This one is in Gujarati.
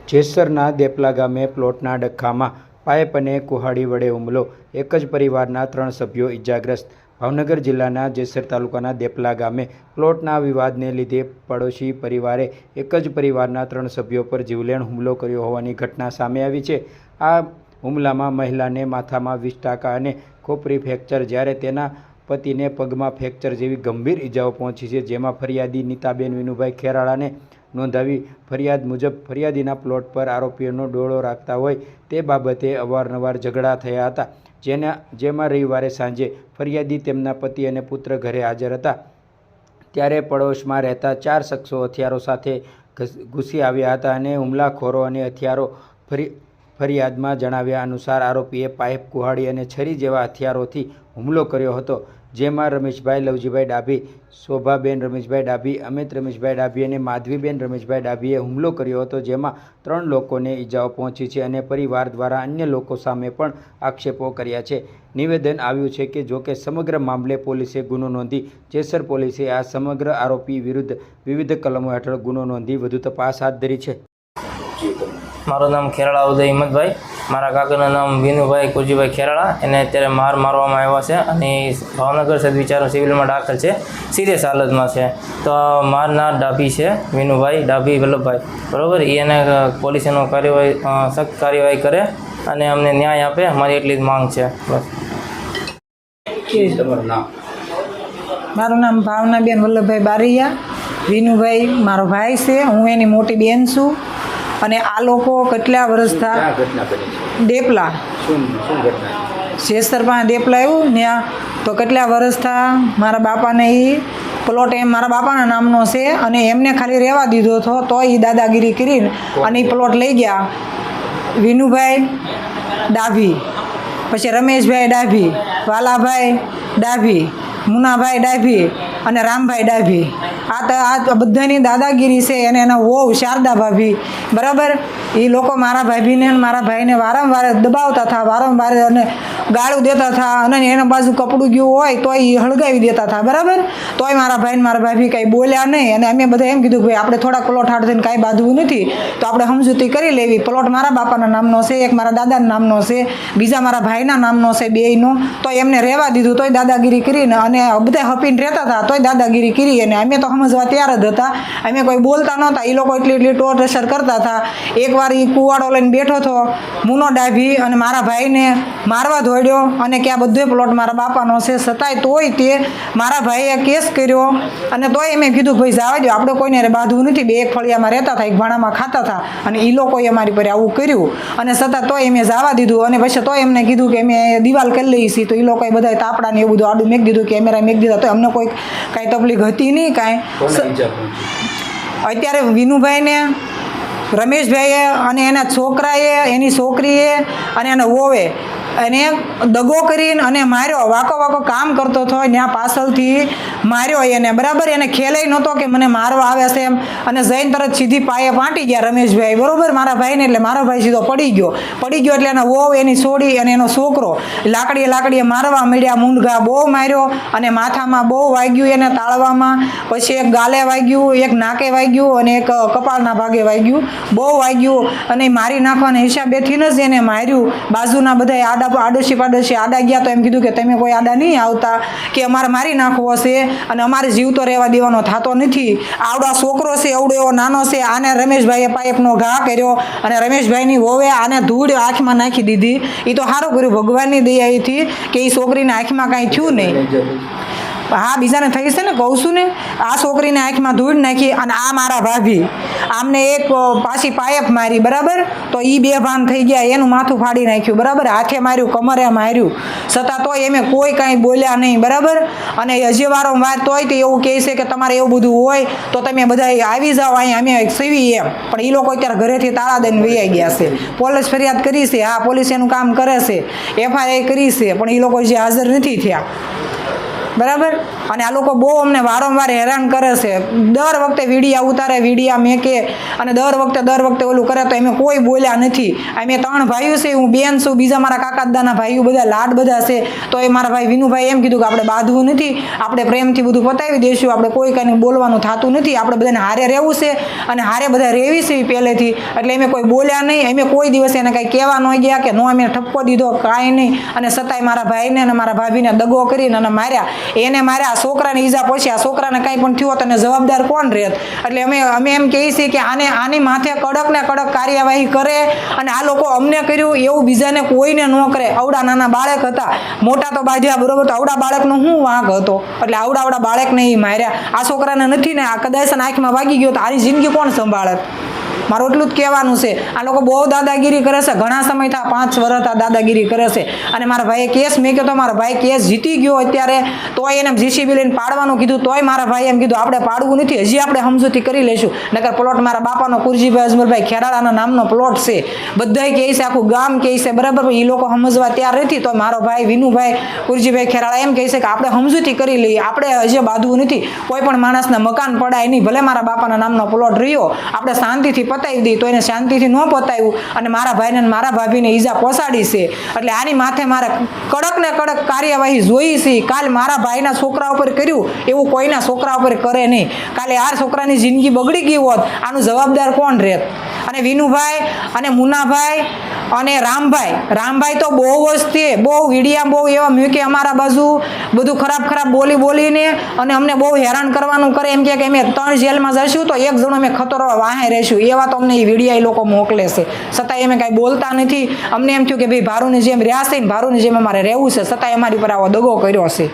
જેસરના દેપલા ગામે પ્લોટના ડખ્ખામાં પાઇપ અને કુહાડી વડે હુમલો, એક જ પરિવારના 3 સભ્યો ઇજાગ્રસ્ત। ભાવનગર જિલ્લાના જેસર તાલુકાના દેપલા ગામે પ્લોટના વિવાદને લીધે પડોશી પરિવારે એક જ પરિવારના 3 સભ્યો પર જીવલેણ હુમલો કર્યો હોવાની ઘટના સામે આવી છે। આ હુમલામાં મહિલાને માથામાં 20% અને ખોપરી ફ્રેક્ચર, જ્યારે તેના પતિને પગમાં ફ્રેક્ચર જેવી ગંભીર ઇજાઓ પહોંચી છે, જેમાં ફરિયાદી નીતાબેન વિનુભાઈ ખેરાળાને નોંધાવી ફરિયાદ મુજબ ફરિયાદીના પ્લોટ પર આરોપીઓનો ડોળો રાખતા હોય તે બાબતે અવારનવાર ઝઘડા થયા હતા, જેમાં રવિવારે સાંજે ફરિયાદી, તેમના પતિ અને પુત્ર ઘરે હાજર હતા ત્યારે પડોશમાં રહેતા 4 શખ્સો હથિયારો સાથે ઘૂસી આવ્યા હતા અને હુમલાખોરો અને હથિયારો ફરિયાદમાં જણાવ્યા અનુસાર આરોપીએ પાઇપ, કુહાડી અને છરી જેવા હથિયારોથી હુમલો કર્યો હતો, જેમાં રમેશભાઈ લવજીભાઈ ડાભી, શોભાબેન રમેશભાઈ ડાભી, અમિત રમેશભાઈ ડાભી અને માધવીબેન રમેશભાઈ ડાભીએ હુમલો કર્યો હતો, જેમાં 3 લોકોને ઈજાઓ પહોંચી છે અને પરિવાર દ્વારા અન્ય લોકો સામે પણ આક્ષેપો કર્યા છે। નિવેદન આવ્યું છે કે જોકે સમગ્ર મામલે પોલીસે ગુનો નોંધી જેસર પોલીસે આ સમગ્ર આરોપી વિરુદ્ધ વિવિધ કલમો હેઠળ ગુનો નોંધી વધુ તપાસ હાથ ધરી છે। મારું નામ ખેરાળા ઉદય હિંમતભાઈ, મારા કાકાનું નામ વિનુભાઈ કુરજીભાઈ ખેરાળા, એને અત્યારે મારવામાં આવ્યા છે અને ભાવનગર સદવિચાર સિવિલમાં દાખલ છે, સિરિયસ હાલતમાં છે। તો મારનાર ડાભી છે, વિનુભાઈ ડાભી વલ્લભભાઈ, બરાબર, એને પોલીસ એનો સખ્ત કાર્યવાહી કરે અને અમને ન્યાય આપે, અમારી એટલી જ માંગ છે। બસ। મારું નામ ભાવનાબેન વલ્લભભાઈ બારૈયા, વિનુભાઈ મારો ભાઈ છે, હું એની મોટી બેન છું અને આ લોકો કેટલા વર્ષથી દેપલા જેસર પાસે દેપલા આવ્યું ત્યાં તો કેટલા વર્ષથી મારા બાપાને એ પ્લોટ એમ મારા બાપાના નામનો છે અને એમને ખાલી રહેવા દીધો હતો, તો એ દાદાગીરી કરીને અને એ પ્લોટ લઈ ગયા। વિનુભાઈ ડાભી, પછી રમેશભાઈ ડાભી, વાલાભાઈ ડાભી, મુનાભાઈ ડાભી અને રામભાઈ ડાભી, આ બધાની દાદાગીરી છે। અને એના વહુ શારદા ભાભી, બરાબર, એ લોકો મારા ભાભીને અને મારા ભાઈને વારંવાર દબાવતા હતા, વારંવાર અને ગાળું દેતા હતા અને એના બાજુ કપડું ગયું હોય તો એ હળગાવી દેતા હતા, બરાબર। તોય મારા ભાઈને મારા ભાભી કાંઈ બોલ્યા નહીં અને અમે બધા એમ કીધું કે ભાઈ આપણે થોડાક પ્લોટ હાડ થઈને કાંઈ બાંધવું નથી, તો આપણે સમજૂતી કરી લેવી। પ્લોટ મારા બાપાના નામનો છે, એક મારા દાદાના નામનો છે, બીજા મારા ભાઈના નામનો છે, બેયનો, તો એમને રહેવા દીધું, તોય દાદાગીરી કરીને અને બધા હપીને રહેતા હતા, તોય દાદાગીરી કરી અને અમે તો સમજવા તૈયાર જ હતા, અમે કોઈ બોલતા નહોતા, એ લોકો એટલી ટોર્ચર કરતા હતા। એકવાર એ કુવાડો લઈને બેઠો હતો મુનો ડાભી અને મારા ભાઈને મારવા દોડ્યો અને કે આ બધો પ્લોટ મારા બાપાનો છે, છતાંય તોય તે મારા ભાઈએ કેસ કર્યો અને તોય મેં કીધું ભાઈ જવા દો, આપણે કોઈને બાંધવું નથી, બે એક ફળિયામાં રહેતા હતા, એક ભાણામાં ખાતા હતા અને એ લોકોએ અમારી પર આવું કર્યું અને છતાં તોય મેં જવા દીધું અને પછી તોય એમને કીધું કે અમે દિવાલ કરી લઈએ છીએ, તો એ લોકોએ બધા તાપડાને એવું બધું આડું મેક દીધું, કેમેરા મેક દીધા, તો અમને કોઈ કાંઈ તકલીફ હતી નહીં કાંઈ। અત્યારે વિનુભાઈને, રમેશભાઈએ અને એના છોકરાએ, એની છોકરીએ અને એના વોવે એને દગો કરીને અને માર્યો, વાકો કામ કરતો હતો ત્યાં પાછળથી માર્યો એને, બરાબર, એને ખેલાઈ નહોતો કે મને મારવા આવે છે એમ, અને જઈને તરત સીધી પાયે પાટી ગયા રમેશભાઈ, બરાબર, મારા ભાઈને, એટલે મારો ભાઈ સીધો પડી ગયો એટલે એના વહુ, એની છોડી અને એનો છોકરો લાકડીએ મારવા મળ્યા, મૂંઢઘા બહુ માર્યો અને માથામાં બહુ વાગ્યું, એને તાળવામાં, પછી એક ગાલે વાગ્યું, એક નાકે વાગ્યું અને એક કપાળના ભાગે વાગ્યું, બહુ વાગ્યું અને મારી નાખવાના હિસાબેથી જ એને માર્યું। બાજુના બધા આડોશી પાડોશી આડા ગયા તો એમ કીધું કે તમે કોઈ આડા નહીં આવતા, કે અમારે મારી નાખવો છે અને અમારે જીવ તો રહેવા દેવાનો થતો નથી, આવડો છોકરો છે, એવડો એવો નાનો છે, આને રમેશભાઈએ પાઇપનો ઘા કર્યો અને રમેશભાઈની વોવે આને ધૂળ આંખમાં નાખી દીધી। એ તો સારું કર્યું ભગવાનની દયાથી કે એ છોકરીને આંખમાં કાંઈ થયું નહીં। હા, બીજાને થઈ છે ને, કહું છું ને, આ છોકરીને આંખમાં ધૂળ નાખી અને આ મારા ભાભી આમને એક પાછી પાયપ મારી, બરાબર, તો એ બેભાન થઈ ગયા, એનું માથું ફાડી નાખ્યું, બરાબર, હાથે માર્યું, કમરે માર્યું, છતાં તોય એમે કોઈ કાંઈ બોલ્યા નહીં, બરાબર। અને હજી વારંવાર તોય તે એવું કહે છે કે તમારે એવું બધું હોય તો તમે બધા આવી જાઓ, અહીં અમે સીવી એમ, પણ એ લોકો અત્યારે ઘરેથી તાળા દઈને વૈયા ગયા છે। પોલીસ ફરિયાદ કરી છે, હા, પોલીસ એનું કામ કરે છે, FIR કરી છે, પણ એ લોકો જે હાજર નથી થયા। બરાબર. અને આ લોકો બહુ અમને વારંવાર હેરાન કરે છે. દર વખતે વિડીયા ઉતારે, વિડીયા મેકે અને દર વખતે ઓલું કરે તો અમે કોઈ બોલ્યા નથી. અમે 3 ભાઈઓ છે, હું બેન છું, બીજા મારા કાકા દાદાના ભાઈઓ બધા લાડ બધા છે. તો એ મારા ભાઈ વિનુભાઈ એમ કીધું કે આપણે બાંધવું નથી, આપણે પ્રેમથી બધું પતાવી દઈશું, આપણે કોઈ કાંઈ બોલવાનું થતું નથી, આપણે બધાને હારે રહેવું છે અને હારે બધા રહેવી છે પહેલેથી. એટલે અમે કોઈ બોલ્યા નહીં, અમે કોઈ દિવસ એને કાંઈ કહેવા ન ગયા કે નો અમે ઠપકો દીધો, કાંઈ નહીં. અને છતાંય મારા ભાઈને અને મારા ભાભીને દગો કરીને અને માર્યા. એને માર્યા, આ છોકરાને ઈજા પહોંચી, આ છોકરાને કાંઈ પણ થયું તો એને જવાબદાર કોણ રહેત? એટલે અમે એમ કહીએ છીએ કે આની માથે કડક ને કડક કાર્યવાહી કરે. અને આ લોકો અમને કર્યું એવું બીજાને કોઈને ન કરે. આવડા નાના બાળક હતા, મોટા તો બાંધ્યા બરોબર, તો આવડા બાળકનો શું વાંક હતો? એટલે આવડા બાળકને એ માર્યા. આ છોકરાને નથી ને, આ કદાચ આંખમાં વાગી ગયો તો આની જિંદગી કોણ સંભાળે? મારું એટલું જ કહેવાનું છે. આ લોકો બહુ દાદાગીરી કરે છે, ઘણા સમય થયા, 5 વર્ષ આ દાદાગીરી કરે છે. અને મારા ભાઈએ કેસ મેક્યો તો મારા ભાઈ કેસ જીતી ગયો અત્યારે, તોય એને જીસીબી લઈને પાડવાનું કીધું, તોય મારા ભાઈ એમ કીધું આપણે પાડવું નથી, હજી આપણે સમજૂતી કરી લઈશું. નકર પ્લોટ મારા બાપાનો કુરજીભાઈ અજમલભાઈ ખેરાળાના નામનો પ્લોટ છે, બધાય કહે છે, આખું ગામ કહે છે, બરાબર. એ લોકો સમજવા તૈયાર નથી. તો મારો ભાઈ વિનુભાઈ કુરજીભાઈ ખેરાળા એમ કહે છે કે આપણે સમજૂતી કરી લઈએ, આપણે હજી બાંધવું નથી. કોઈ પણ માણસને મકાન પડાય નહીં, ભલે મારા બાપાના નામનો પ્લોટ રહ્યો, આપણે શાંતિથી પતાવી દઈએ. તો એને શાંતિથી ન પતાવ્યું અને મારા ભાઈને અને મારા ભાભીને ઈજા પહોંચાડી છે. એટલે આની માથે મારે કડક ને કડક કાર્યવાહી જોઈ છે. કાલ મારા ભાઈના છોકરા ઉપર કર્યું એવું કોઈના છોકરા ઉપર કરે નહીં. કાલે આ છોકરાની જિંદગી બગડી ગઈ હોત, આનું જવાબદાર કોણ રહેત? અને વિનુભાઈ અને મુનાભાઈ અને રામભાઈ તો બહુ જ તે બહુ વિડીયા બહુ એવા મૂકે અમારા બાજુ, બધું ખરાબ બોલીને અને અમને બહુ હેરાન કરવાનું કરે. એમ કે અમે 3 જેલમાં જઈશું તો 1 જણો અમે ખતરો વાહે રહીશું, એવા તો અમને એ વિડીયા એ લોકો મોકલે છે. છતાંય અમે કાંઈ બોલતા નથી. અમને એમ થયું કે ભાઈ ભારુની જેમ રહ્યા છે ને ભારુની જેમ અમારે રહેવું છે, છતાંય અમારી પર આવો દગો કર્યો છે.